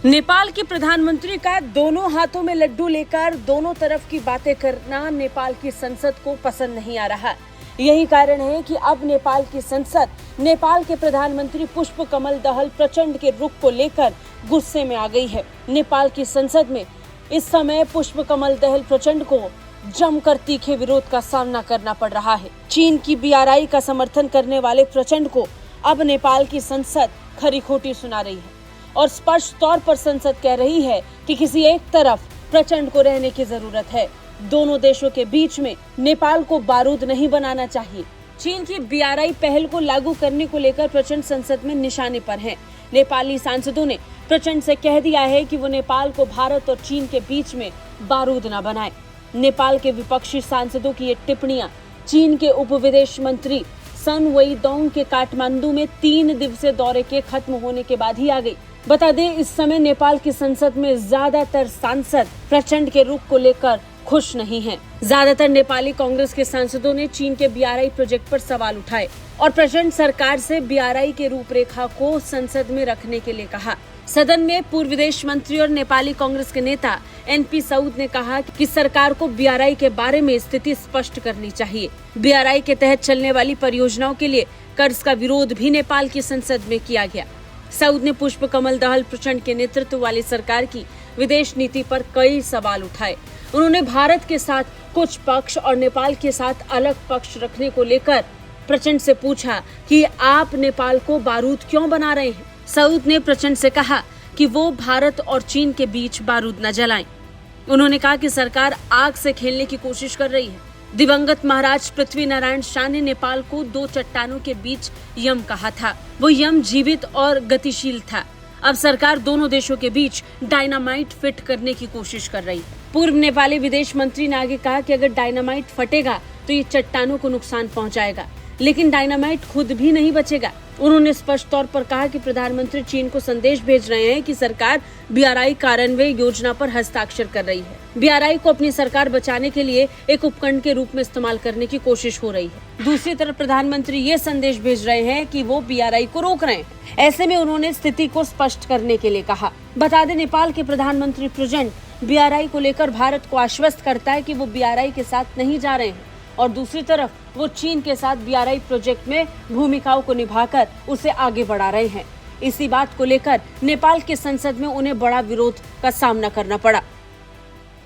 नेपाल के प्रधानमंत्री का दोनों हाथों में लड्डू लेकर दोनों तरफ की बातें करना नेपाल की संसद को पसंद नहीं आ रहा। यही कारण है कि अब नेपाल की संसद नेपाल के प्रधानमंत्री पुष्प कमल दहल प्रचंड के रुख को लेकर गुस्से में आ गई है। नेपाल की संसद में इस समय पुष्प कमल दहल प्रचंड को जमकर तीखे विरोध का सामना करना पड़ रहा है। चीन की बीआरआई का समर्थन करने वाले प्रचंड को अब नेपाल की संसद खरी खोटी सुना रही है और स्पष्ट तौर पर संसद कह रही है कि किसी एक तरफ प्रचंड को रहने की जरूरत है। दोनों देशों के बीच में नेपाल को बारूद नहीं बनाना चाहिए। चीन की बीआरआई पहल को लागू करने को लेकर प्रचंड संसद में निशाने पर हैं। नेपाली सांसदों ने प्रचंड से कह दिया है कि वो नेपाल को भारत और चीन के बीच में बारूद न बनाए। नेपाल के विपक्षी सांसदों की ये टिप्पणियां चीन के उप विदेश मंत्री सन वेईदोंग के काठमांडू में 3 दिवसीय दौरे के खत्म होने के बाद ही आ गई। बता दें, इस समय नेपाल की संसद में ज्यादातर सांसद प्रचंड के रुख को लेकर खुश नहीं हैं। ज्यादातर नेपाली कांग्रेस के सांसदों ने चीन के बीआरआई प्रोजेक्ट पर सवाल उठाए और प्रचंड सरकार से बीआरआई के रूपरेखा को संसद में रखने के लिए कहा। सदन में पूर्व विदेश मंत्री और नेपाली कांग्रेस के नेता एनपी साउद ने कहा कि सरकार को बीआरआई के बारे में स्थिति स्पष्ट करनी चाहिए। बीआरआई के तहत चलने वाली परियोजनाओं के लिए कर्ज का विरोध भी नेपाल की संसद में किया गया। साउद ने पुष्प कमल दहल प्रचंड के नेतृत्व वाली सरकार की विदेश नीति पर कई सवाल उठाए। उन्होंने भारत के साथ कुछ पक्ष और नेपाल के साथ अलग पक्ष रखने को लेकर प्रचंड से पूछा कि आप नेपाल को बारूद क्यों बना रहे हैं। साउद ने प्रचंड से कहा कि वो भारत और चीन के बीच बारूद न जलाएं। उन्होंने कहा कि सरकार आग से खेलने की कोशिश कर रही है। दिवंगत महाराज पृथ्वी नारायण शाह ने नेपाल को 2 चट्टानों के बीच यम कहा था। वो यम जीवित और गतिशील था। अब सरकार दोनों देशों के बीच डायनामाइट फिट करने की कोशिश कर रही है। पूर्व नेपाली विदेश मंत्री ने आगे कहा कि अगर डायनामाइट फटेगा तो ये चट्टानों को नुकसान पहुंचाएगा, लेकिन डायनामाइट खुद भी नहीं बचेगा। उन्होंने स्पष्ट तौर पर कहा कि प्रधानमंत्री चीन को संदेश भेज रहे हैं कि सरकार बीआरआई कार्यान्वयन योजना पर हस्ताक्षर कर रही है। बीआरआई को अपनी सरकार बचाने के लिए एक उपकरण के रूप में इस्तेमाल करने की कोशिश हो रही है। दूसरी तरफ प्रधानमंत्री ये संदेश भेज रहे हैं कि वो बीआरआई को रोक रहे हैं। ऐसे में उन्होंने स्थिति को स्पष्ट करने के लिए कहा। बता दें, नेपाल के प्रधानमंत्री प्रचंड बीआरआई को लेकर भारत को आश्वस्त करता है कि वो बीआरआई के साथ नहीं जा रहे हैं और दूसरी तरफ वो चीन के साथ बीआरआई प्रोजेक्ट में भूमिकाओं को निभाकर उसे आगे बढ़ा रहे हैं। इसी बात को लेकर नेपाल के संसद में उन्हें बड़ा विरोध का सामना करना पड़ा।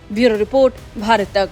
ब्यूरो रिपोर्ट, भारत तक।